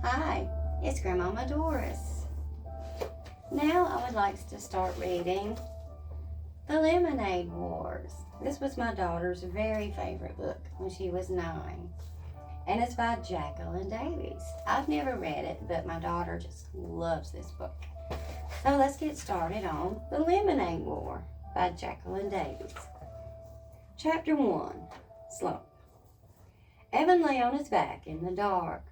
Hi, it's Grandmama Doris. Now I would like to start reading The Lemonade Wars. This was my daughter's very favorite book when she was 9. And it's by Jacqueline Davies. I've never read it, but my daughter just loves this book. So let's get started on The Lemonade War by Jacqueline Davies. Chapter 1, Slump. Evan lay on his back in the dark,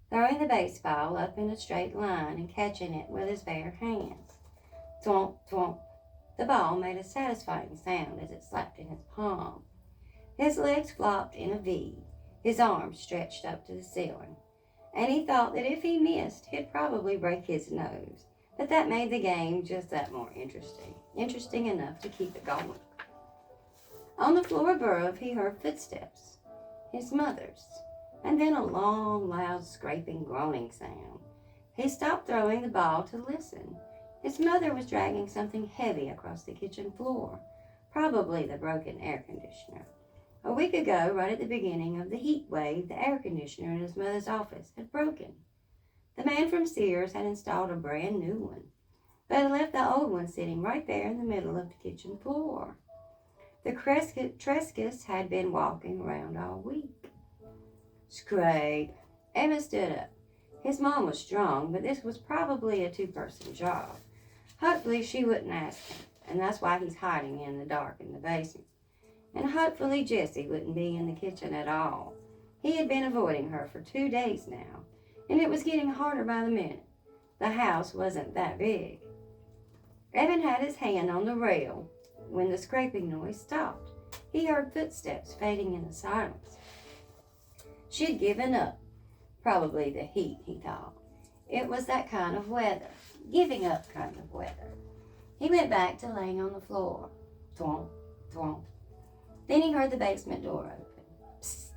throwing the baseball up in a straight line and catching it with his bare hands. Thwomp, thwomp. The ball made a satisfying sound as it slapped in his palm. His legs flopped in a V, his arms stretched up to the ceiling, and he thought that if he missed, he'd probably break his nose. But that made the game just that more interesting enough to keep it going. On the floor above, he heard footsteps, his mother's, and then a long, loud, scraping, groaning sound. He stopped throwing the ball to listen. His mother was dragging something heavy across the kitchen floor, probably the broken air conditioner. A week ago, right at the beginning of the heat wave, the air conditioner in his mother's office had broken. The man from Sears had installed a brand new one, but had left the old one sitting right there in the middle of the kitchen floor. The Trescas had been walking around all week. Scrape. Evan stood up. His mom was strong, but this was probably a two-person job. Hopefully she wouldn't ask him, and that's why he's hiding in the dark in the basement. And hopefully Jessie wouldn't be in the kitchen at all. He had been avoiding her for 2 days now, and it was getting harder by the minute. The house wasn't that big. Evan had his hand on the rail when the scraping noise stopped. He heard footsteps fading in the silence. She'd given up. Probably the heat, he thought. It was that kind of weather. Giving up kind of weather. He went back to laying on the floor. Thwomp, thwomp. Then he heard the basement door open. Psst.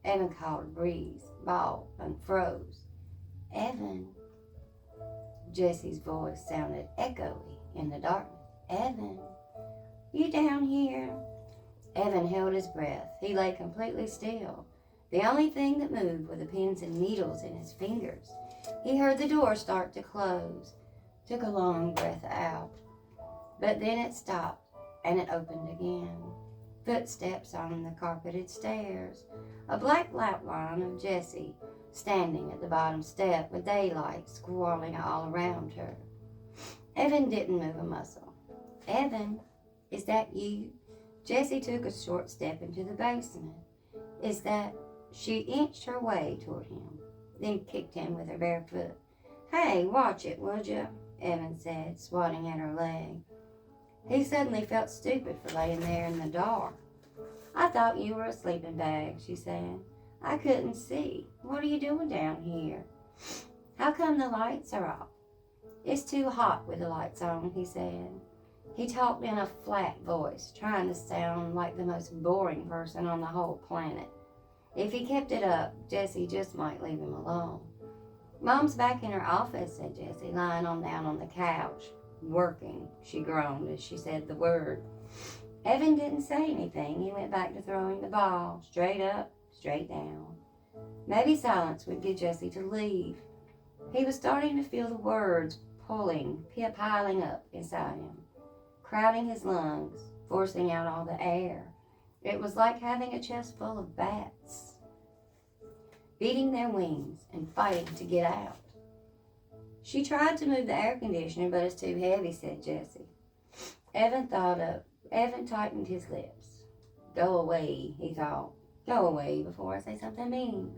Evan called a breeze, ball, and froze. Evan. Jessie's voice sounded echoey in the darkness. Evan. You down here? Evan held his breath. He lay completely still. The only thing that moved were the pins and needles in his fingers. He heard the door start to close. Took a long breath out. But then it stopped, and it opened again. Footsteps on the carpeted stairs. A black outline of Jessie standing at the bottom step with daylight squirreling all around her. Evan didn't move a muscle. Evan, is that you? Jessie took a short step into the basement. Is that... She inched her way toward him, then kicked him with her bare foot. Hey, watch it, would you? Evan said, swatting at her leg. He suddenly felt stupid for laying there in the dark. I thought you were a sleeping bag, she said. I couldn't see. What are you doing down here? How come the lights are off? It's too hot with the lights on, he said. He talked in a flat voice, trying to sound like the most boring person on the whole planet. If he kept it up, Jessie just might leave him alone. Mom's back in her office, said Jessie, lying down on the couch. Working, she groaned as she said the word. Evan didn't say anything. He went back to throwing the ball, straight up, straight down. Maybe silence would get Jessie to leave. He was starting to feel the words piling up inside him, crowding his lungs, forcing out all the air. It was like having a chest full of bats, beating their wings and fighting to get out. She tried to move the air conditioner, but it's too heavy, said Jessie. Evan tightened his lips. Go away, he thought. Go away before I say something mean.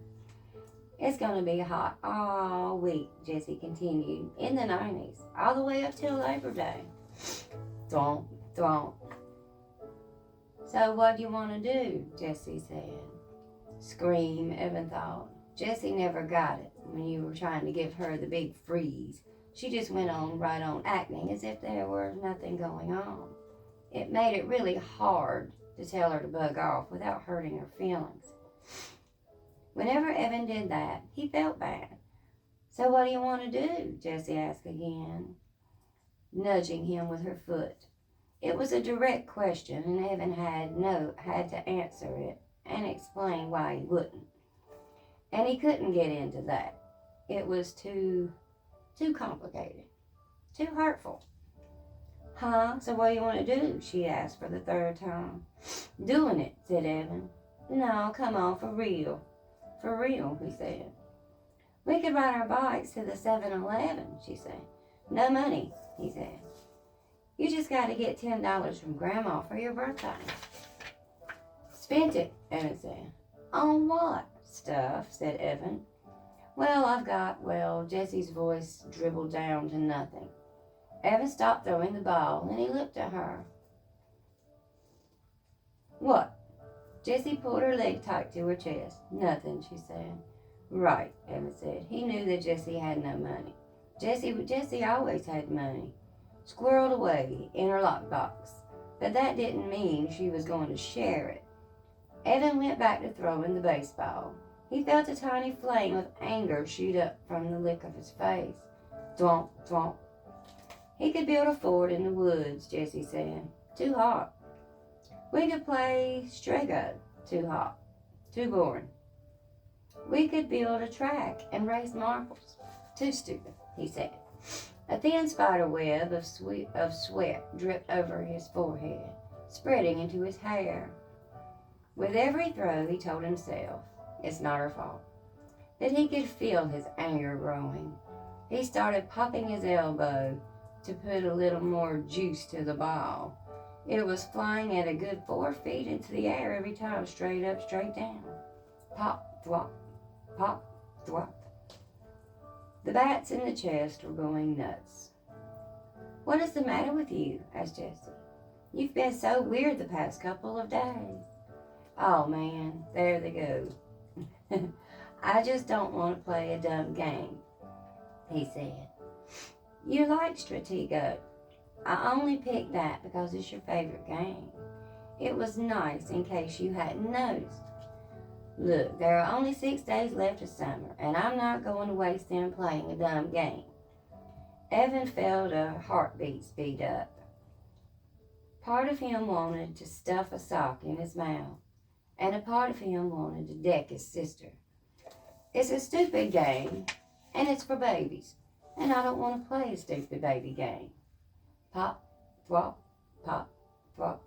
It's going to be hot all week, Jessie continued, in the 90s, all the way up till Labor Day. Thwomp, thwomp. So what do you want to do? Jessie said. Scream, Evan thought. Jessie never got it when you were trying to give her the big freeze. She just went on right on acting as if there were nothing going on. It made it really hard to tell her to bug off without hurting her feelings. Whenever Evan did that, he felt bad. So what do you want to do? Jessie asked again, nudging him with her foot. It was a direct question, and Evan had to answer it and explain why he wouldn't. And he couldn't get into that. it was too complicated, too hurtful. Huh? So what do you want to do? She asked for the third time. Doing it, said Evan. No, come on, for real. For real, he said. We could ride our bikes to the 7-Eleven, she said. No money, he said. You just got to get $10 from Grandma for your birthday. Spent it, Evan said. On what? Stuff, said Evan. Well, Jesse's voice dribbled down to nothing. Evan stopped throwing the ball and he looked at her. What? Jessie pulled her leg tight to her chest. Nothing, she said. Right, Evan said. He knew that Jessie had no money. Jessie always had money, squirreled away in her lockbox. But that didn't mean she was going to share it. Evan went back to throwing the baseball. He felt a tiny flame of anger shoot up from the lick of his face. Thwomp, thwomp. He could build a fort in the woods, Jessie said. Too hot. We could play Strago. Too hot. Too boring. We could build a track and race marbles. Too stupid, he said. A thin spider web of sweat dripped over his forehead, spreading into his hair. With every throw, he told himself, it's not her fault. But he could feel his anger growing. He started popping his elbow to put a little more juice to the ball. It was flying at a good 4 feet into the air every time, straight up, straight down. Pop, thwop, pop, thwop. The bats in the chest were going nuts. What is the matter with you? Asked Jessie. You've been so weird the past couple of days. Oh man, there they go. I just don't want to play a dumb game, he said. You like Stratego. I only picked that because it's your favorite game. It was nice in case you hadn't noticed. Look, there are only 6 days left of summer, and I'm not going to waste them playing a dumb game. Evan felt a heartbeat speed up. Part of him wanted to stuff a sock in his mouth, and a part of him wanted to deck his sister. It's a stupid game, and it's for babies, and I don't want to play a stupid baby game. Pop, thwop, pop, thwop.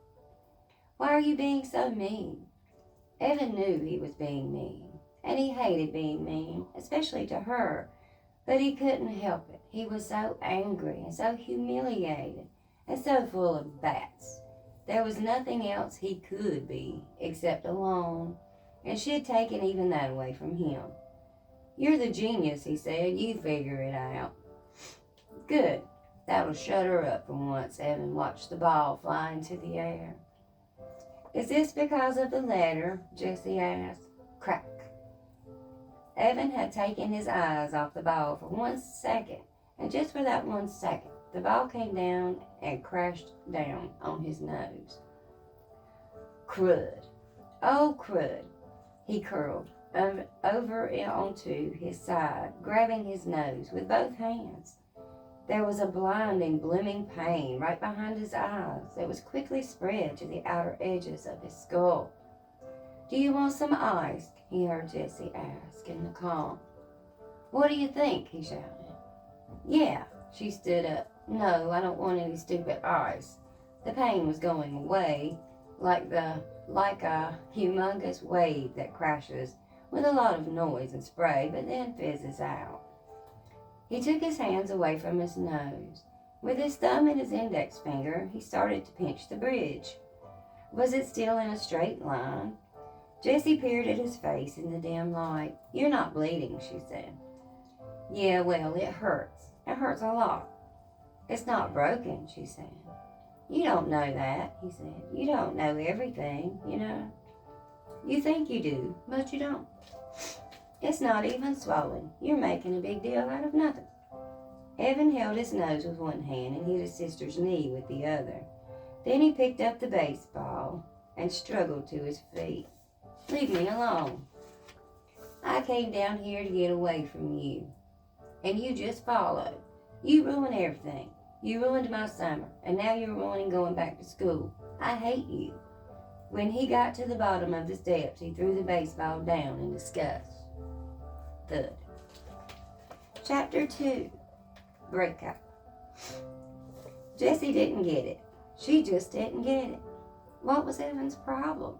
Why are you being so mean? Evan knew he was being mean, and he hated being mean, especially to her, but he couldn't help it. He was so angry and so humiliated and so full of bats. There was nothing else he could be except alone, and she had taken even that away from him. You're the genius, he said. You figure it out. Good. That'll shut her up for once. Evan watched the ball fly into the air. Is this because of the letter? Jessie asked. Crack. Evan had taken his eyes off the ball for 1 second, and just for that 1 second, the ball came down and crashed down on his nose. Crud. Oh, crud. He curled over onto his side, grabbing his nose with both hands. There was a blinding, blooming pain right behind his eyes that was quickly spread to the outer edges of his skull. Do you want some ice? He heard Jessie ask in the calm. What do you think? He shouted. Yeah, she stood up. No, I don't want any stupid ice. The pain was going away, like a humongous wave that crashes with a lot of noise and spray, but then fizzes out. He took his hands away from his nose. With his thumb and his index finger, he started to pinch the bridge. Was it still in a straight line? Jessie peered at his face in the dim light. You're not bleeding, she said. Yeah, well, it hurts. It hurts a lot. It's not broken, she said. You don't know that, he said. You don't know everything, you know. You think you do, but you don't. It's not even swollen. You're making a big deal out of nothing. Evan held his nose with one hand and hit his sister's knee with the other. Then he picked up the baseball and struggled to his feet. Leave me alone. I came down here to get away from you, and you just followed. You ruined everything. You ruined my summer, and now you're ruining going back to school. I hate you. When he got to the bottom of the steps, he threw the baseball down in disgust. Thud. Chapter 2, Breakup. Jessie didn't get it. She just didn't get it. What was Evan's problem?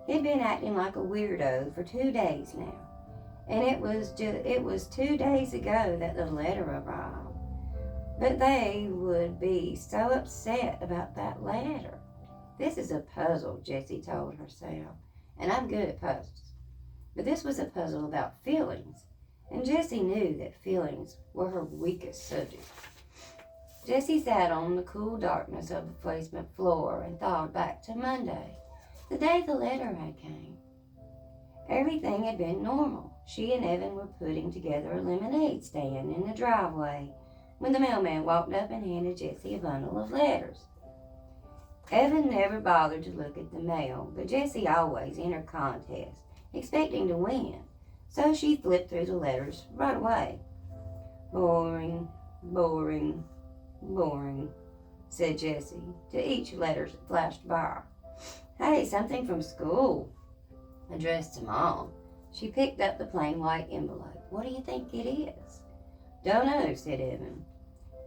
He'd been acting like a weirdo for 2 days now. And it was 2 days ago that the letter arrived. But they would be so upset about that letter. This is a puzzle, Jessie told herself. And I'm good at puzzles. But this was a puzzle about feelings. And Jessie knew that feelings were her weakest subject. Jessie sat on the cool darkness of the basement floor and thought back to Monday, the day the letter had came. Everything had been normal. She and Evan were putting together a lemonade stand in the driveway when the mailman walked up and handed Jessie a bundle of letters. Evan never bothered to look at the mail, but Jessie always entered contests, expecting to win, so she flipped through the letters right away. Boring, boring, boring, said Jessie to each letter that flashed by. Hey, something from school, addressed to Mom. She picked up the plain white envelope. What do you think it is? Don't know, said Evan.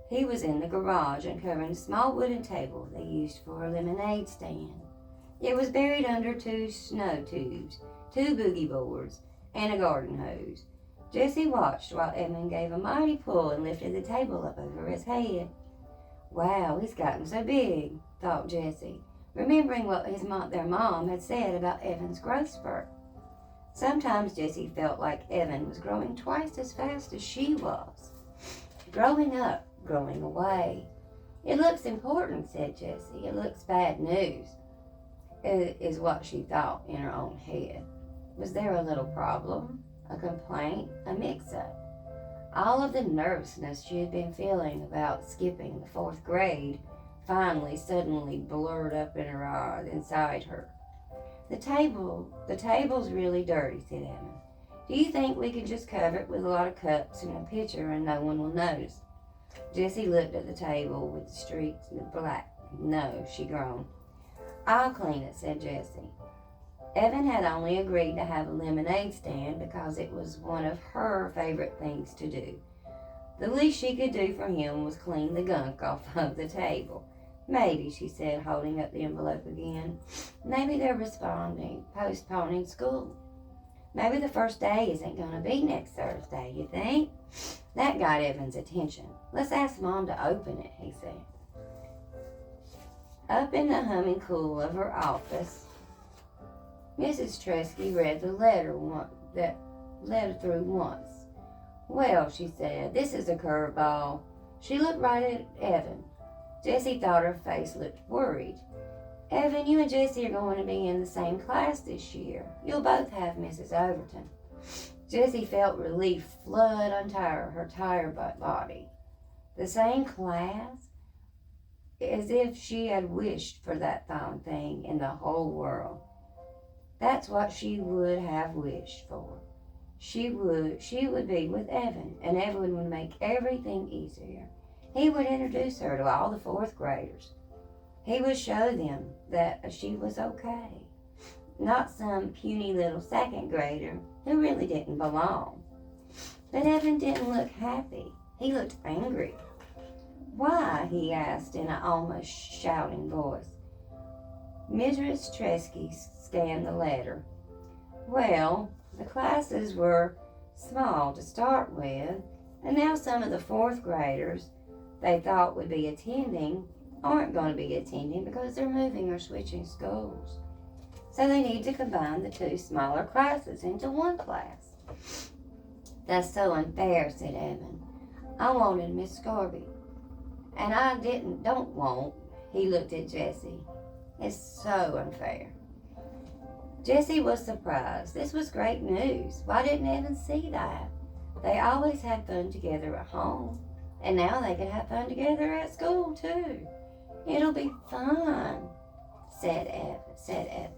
He was in the garage uncovering a small wooden table they used for a lemonade stand. It was buried under 2 snow tubes, 2 boogie boards, and a garden hose. Jessie watched while Evan gave a mighty pull and lifted the table up over his head. Wow, he's gotten so big, thought Jessie, remembering what their mom had said about Evan's growth spurt. Sometimes Jessie felt like Evan was growing twice as fast as she was. Growing up, growing away. It looks important, said Jessie. It looks bad news, is what she thought in her own head. Was there a little problem? A complaint? A mix-up? All of the nervousness she had been feeling about skipping the 4th grade suddenly blurred up in her eyes inside her. The table's really dirty, said Evan. Do you think we could just cover it with a lot of cups and a pitcher and no one will notice? Jessie looked at the table with the streaks of black. No, she groaned. I'll clean it, said Jessie. Evan had only agreed to have a lemonade stand because it was one of her favorite things to do. The least she could do for him was clean the gunk off of the table. Maybe, she said, holding up the envelope again. Maybe they're postponing school. Maybe the first day isn't going to be next Thursday, you think? That got Evan's attention. Let's ask Mom to open it, he said. Up in the humming cool of her office, Mrs. Tresky read the letter through once. Well, she said, this is a curveball. She looked right at Evan. Jessie thought her face looked worried. Evan, you and Jessie are going to be in the same class this year. You'll both have Mrs. Overton. Jessie felt relief flood onto her tired body. The same class? As if she had wished for that fine thing in the whole world. That's what she would have wished for. She would be with Evan, and Evan would make everything easier. He would introduce her to all the 4th graders. He would show them that she was okay, not some puny little 2nd grader who really didn't belong. But Evan didn't look happy. He looked angry. Why? He asked in an almost shouting voice. Mrs. Tresky scanned the letter. Well, the classes were small to start with, and now some of the 4th graders they thought would be attending aren't going to be attending because they're moving or switching schools. So they need to combine the 2 smaller classes into one class. That's so unfair, said Evan. I wanted Miss Scorby. And I don't want. He looked at Jessie. It's so unfair. Jessie was surprised. This was great news. Why didn't Evan see that? They always had fun together at home. And now they could have fun together at school, too. It'll be fun, said Evan.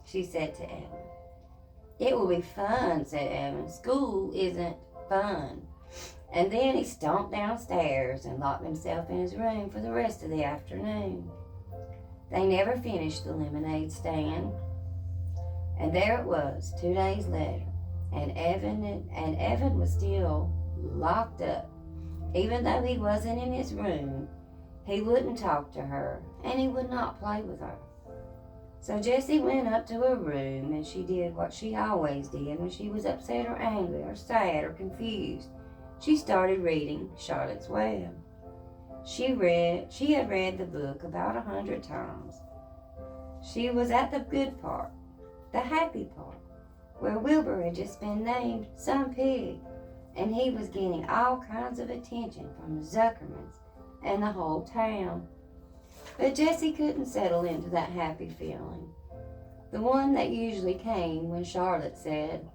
She said to Evan. It will be fun, said Evan. School isn't fun. And then he stomped downstairs and locked himself in his room for the rest of the afternoon. They never finished the lemonade stand. And there it was, 2 days later. And Evan was still locked up. Even though he wasn't in his room, he wouldn't talk to her, and he would not play with her. So Jessie went up to her room, and she did what she always did when she was upset or angry or sad or confused. She started reading Charlotte's Web. She had read the book about 100 times. She was at the good part, the happy part, where Wilbur had just been named some pig, and he was getting all kinds of attention from the Zuckermans and the whole town. But Jessie couldn't settle into that happy feeling, the one that usually came when Charlotte said,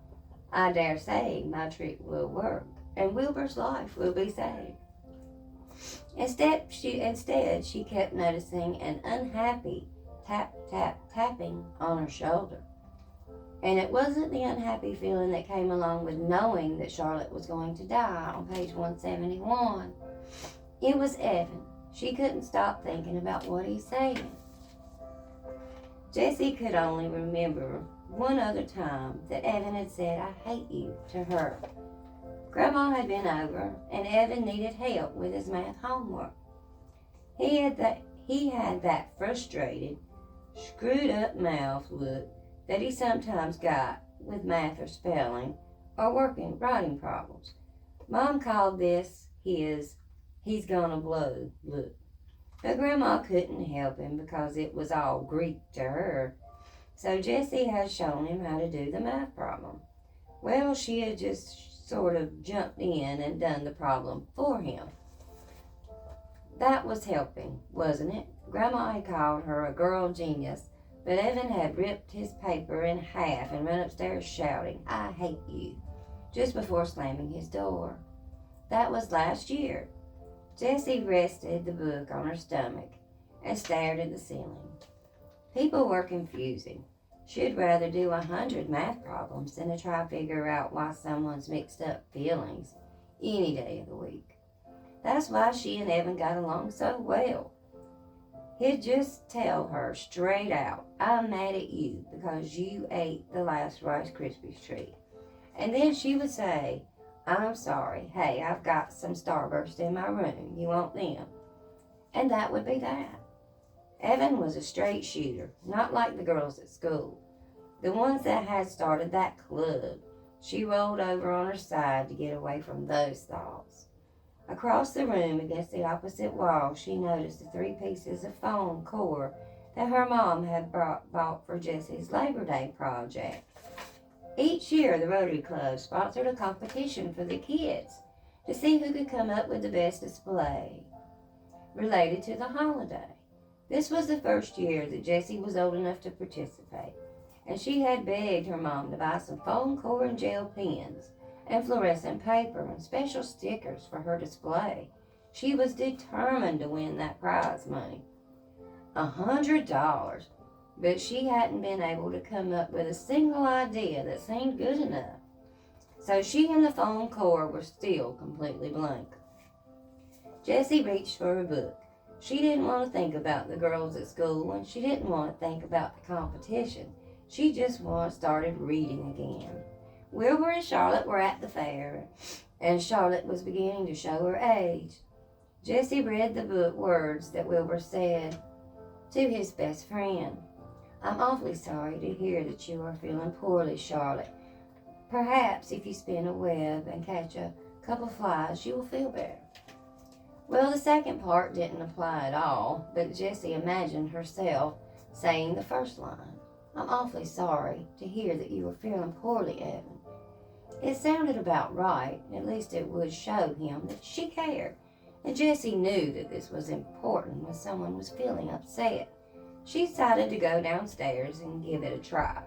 "I dare say my trick will work, and Wilbur's life will be saved." Instead, she kept noticing an unhappy tapping on her shoulder. And it wasn't the unhappy feeling that came along with knowing that Charlotte was going to die on page 171. It was Evan. She couldn't stop thinking about what he's saying. Jessie could only remember one other time that Evan had said, "I hate you," to her. Grandma had been over, and Evan needed help with his math homework. He had that frustrated, screwed-up mouth look that he sometimes got with math or spelling or writing problems. Mom called this his "he's gonna blow" look. But Grandma couldn't help him because it was all Greek to her. So Jessie had shown him how to do the math problem. Well, she had just sort of jumped in and done the problem for him. That was helping, wasn't it? Grandma had called her a girl genius, but Evan had ripped his paper in half and run upstairs shouting, "I hate you," just before slamming his door. That was last year. Jessie rested the book on her stomach and stared at the ceiling. People were confusing. She'd rather do 100 math problems than to try to figure out why someone's mixed up feelings any day of the week. That's why she and Evan got along so well. He'd just tell her straight out, "I'm mad at you because you ate the last Rice Krispies treat." And then she would say, "I'm sorry. Hey, I've got some Starburst in my room. You want them?" And that would be that. Evan was a straight shooter, not like the girls at school, the ones that had started that club. She rolled over on her side to get away from those thoughts. Across the room, against the opposite wall, she noticed the 3 pieces of foam core that her mom had bought for Jessie's Labor Day project. Each year, the Rotary Club sponsored a competition for the kids to see who could come up with the best display related to the holiday. This was the first year that Jessie was old enough to participate, and she had begged her mom to buy some foam core and gel pens and fluorescent paper and special stickers for her display. She was determined to win that prize money. $100, but she hadn't been able to come up with a single idea that seemed good enough. So she and the foam core were still completely blank. Jessie reached for her book. She didn't want to think about the girls at school, and she didn't want to think about the competition. She just started reading again. Wilbur and Charlotte were at the fair, and Charlotte was beginning to show her age. Jessie read the book words that Wilbur said to his best friend. "I'm awfully sorry to hear that you are feeling poorly, Charlotte. Perhaps if you spin a web and catch a couple flies, you will feel better." Well, the second part didn't apply at all, but Jessie imagined herself saying the first line. "I'm awfully sorry to hear that you are feeling poorly, Evan." It sounded about right. At least it would show him that she cared. And Jessie knew that this was important when someone was feeling upset. She decided to go downstairs and give it a try.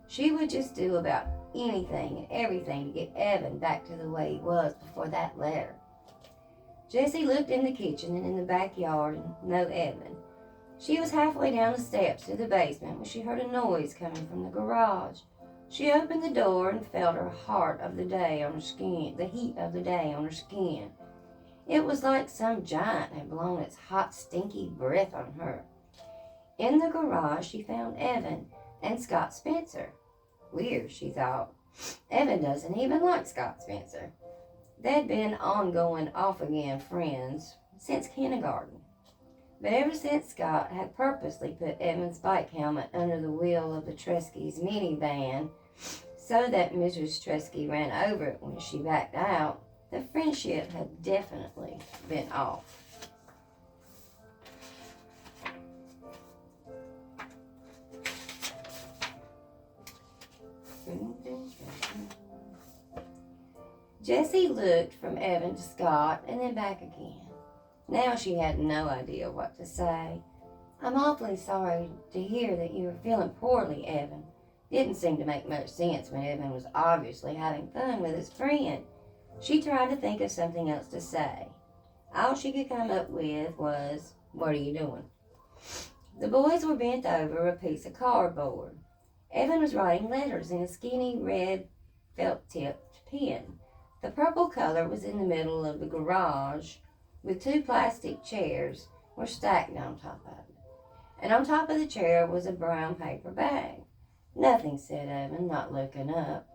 She would just do about anything and everything to get Evan back to the way he was before that letter. Jessie looked in the kitchen and in the backyard, and no Evan. She was halfway down the steps to the basement when she heard a noise coming from the garage. She opened the door and felt the heat of the day on her skin. It was like some giant had blown its hot, stinky breath on her. In the garage, she found Evan and Scott Spencer. Weird, she thought. Evan doesn't even like Scott Spencer. They'd been ongoing, off-again friends since kindergarten. But ever since Scott had purposely put Evan's bike helmet under the wheel of the Tresky's minivan so that Mrs. Tresky ran over it when she backed out, the friendship had definitely been off. Jessie looked from Evan to Scott and then back again. Now she had no idea what to say. "I'm awfully sorry to hear that you are feeling poorly, Evan." Didn't seem to make much sense when Evan was obviously having fun with his friend. She tried to think of something else to say. All she could come up with was, "What are you doing?" The boys were bent over a piece of cardboard. Evan was writing letters in a skinny red felt-tipped pen. The purple color was in the middle of the garage, with two plastic chairs were stacked on top of it. And on top of the chair was a brown paper bag. "Nothing," said Evan, not looking up.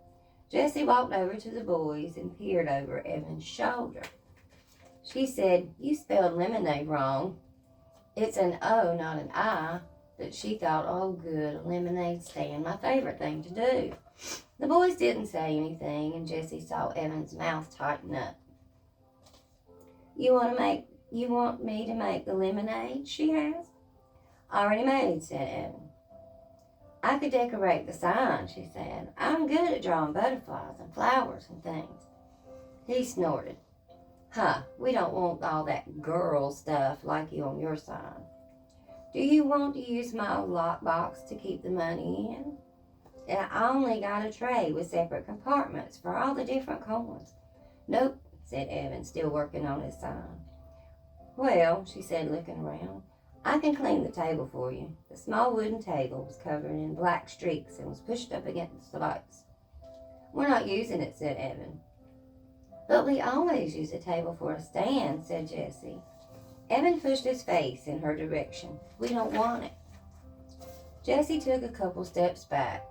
Jessie walked over to the boys and peered over Evan's shoulder. She said, "You spelled lemonade wrong. It's an O, not an I." But she thought, "Oh, good, a lemonade stand, my favorite thing to do." The boys didn't say anything, and Jessie saw Evan's mouth tighten up. You want me to make the lemonade?" she asked. "Already made," said Evan. "I could decorate the sign," she said. "I'm good at drawing butterflies and flowers and things." He snorted. "Huh, we don't want all that girl stuff like you on your sign. Do you want to use my old lockbox to keep the money in? I only got a tray with separate compartments for all the different coins." "Nope," said Evan, still working on his sign. "Well," she said, looking around, "I can clean the table for you." The small wooden table was covered in black streaks and was pushed up against the lights. "We're not using it," said Evan. "But we always use a table for a stand," said Jessie. Evan pushed his face in her direction. "We don't want it." Jessie took a couple steps back.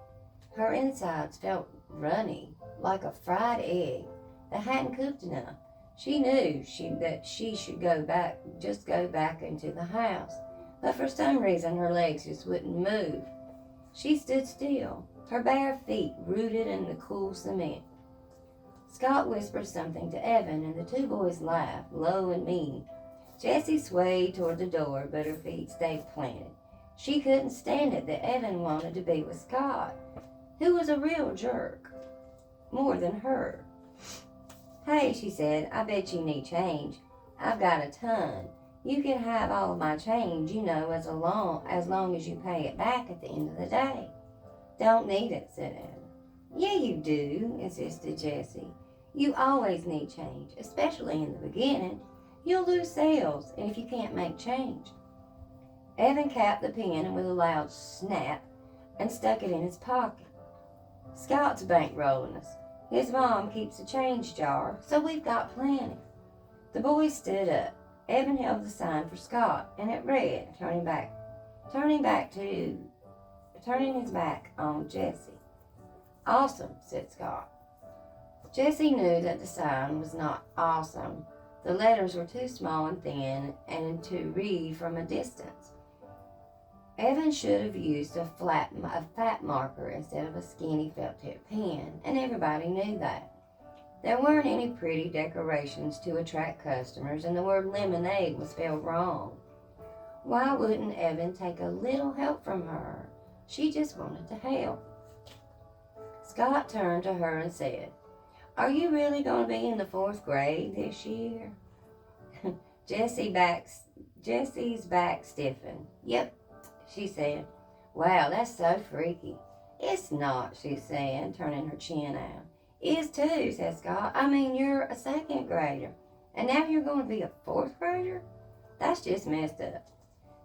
Her insides felt runny, like a fried egg that hadn't cooked enough. She knew that she should go back into the house, but for some reason her legs just wouldn't move. She stood still, her bare feet rooted in the cool cement. Scott whispered something to Evan, and the two boys laughed, low and mean. Jessie swayed toward the door, but her feet stayed planted. She couldn't stand it that Evan wanted to be with Scott, who was a real jerk, more than her. "Hey," she said, "I bet you need change. I've got a ton. You can have all of my change, as long as you pay it back at the end of the day." "Don't need it," said Evan. "Yeah, you do," insisted Jessie. "You always need change, especially in the beginning. You'll lose sales if you can't make change." Evan capped the pen with a loud snap and stuck it in his pocket. "Scott's bankrolling us. His mom keeps a change jar, so we've got plenty." The boys stood up. Evan held the sign for Scott, and it read, turning his back on Jessie. "Awesome," said Scott. Jessie knew that the sign was not awesome. The letters were too small and thin and to read from a distance. Evan should have used a fat marker instead of a skinny felt-tip pen, and everybody knew that. There weren't any pretty decorations to attract customers, and the word lemonade was spelled wrong. Why wouldn't Evan take a little help from her? She just wanted to help. Scott turned to her and said, "Are you really going to be in the 4th grade this year?" Jessie's back stiffened. "Yep," she said. "Wow, that's so freaky." "It's not," she said, turning her chin out. "Is too," said Scott. "I mean, you're a 2nd grader, and now you're going to be a 4th grader? That's just messed up."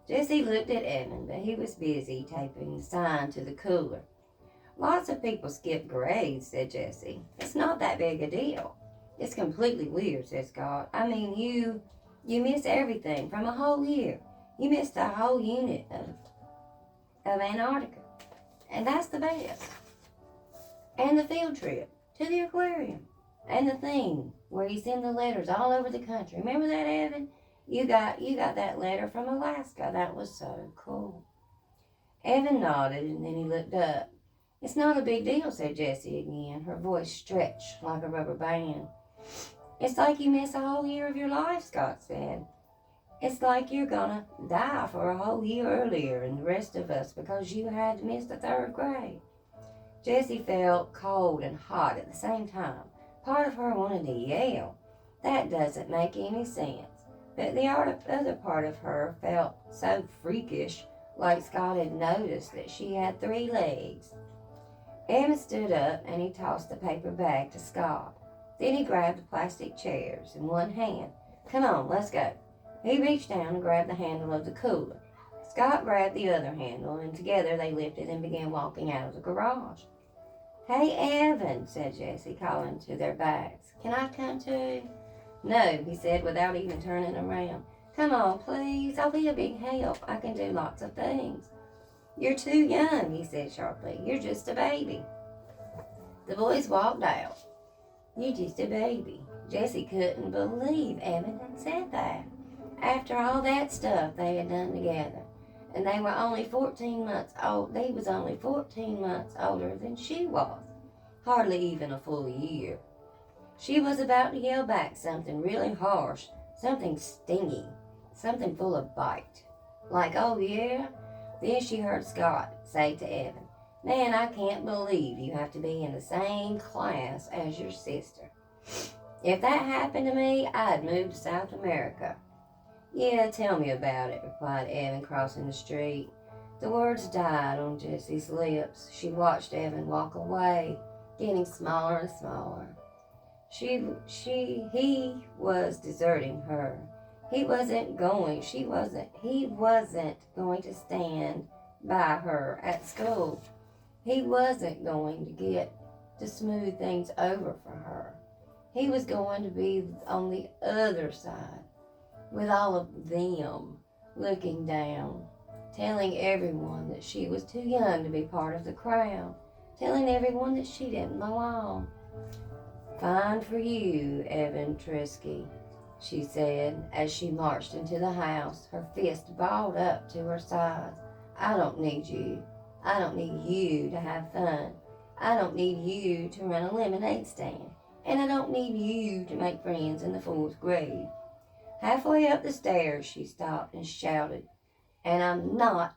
Jessie looked at Evan, but he was busy taping the sign to the cooler. "Lots of people skip grades," said Jessie. "It's not that big a deal." "It's completely weird," said Scott. "I mean, you miss everything from a whole year. You missed the whole unit of Antarctica. And that's the best. And the field trip to the aquarium. And the thing where he sent the letters all over the country. Remember that, Evan? You got that letter from Alaska. That was so cool. Evan nodded, and then he looked up. It's not a big deal, said Jessie again, her voice stretched like a rubber band. It's like you miss a whole year of your life, Scott said. It's like you're gonna die for a whole year earlier than the rest of us because you had to miss the 3rd grade. Jessie felt cold and hot at the same time. Part of her wanted to yell. That doesn't make any sense. But the other part of her felt so freakish, like Scott had noticed that she had 3 legs. Evan stood up and he tossed the paper bag to Scott. Then he grabbed the plastic chairs in one hand. Come on, let's go. He reached down and grabbed the handle of the cooler. Scott grabbed the other handle, and together they lifted and began walking out of the garage. Hey, Evan, said Jessie, calling to their backs. Can I come too? No, he said without even turning around. Come on, please. I'll be a big help. I can do lots of things. You're too young, he said sharply. You're just a baby. The boys walked out. You're just a baby. Jessie couldn't believe Evan had said that. After all that stuff they had done together. And they were only 14 months old. He was only 14 months older than she was. Hardly even a full year. She was about to yell back something really harsh, something stingy, something full of bite. Like, oh yeah? Then she heard Scott say to Evan, Man, I can't believe you have to be in the same class as your sister. If that happened to me, I'd move to South America. Yeah, tell me about it, replied Evan, crossing the street. The words died on Jessie's lips. She watched Evan walk away, getting smaller and smaller. He was deserting her. He wasn't going to stand by her at school. He wasn't going to get to smooth things over for her. He was going to be on the other side, with all of them looking down, telling everyone that she was too young to be part of the crowd, telling everyone that she didn't belong. Fine for you, Evan Trisky, she said as she marched into the house, her fist balled up to her sides. I don't need you. I don't need you to have fun. I don't need you to run a lemonade stand. And I don't need you to make friends in the 4th grade. Halfway up the stairs, she stopped and shouted, And I'm not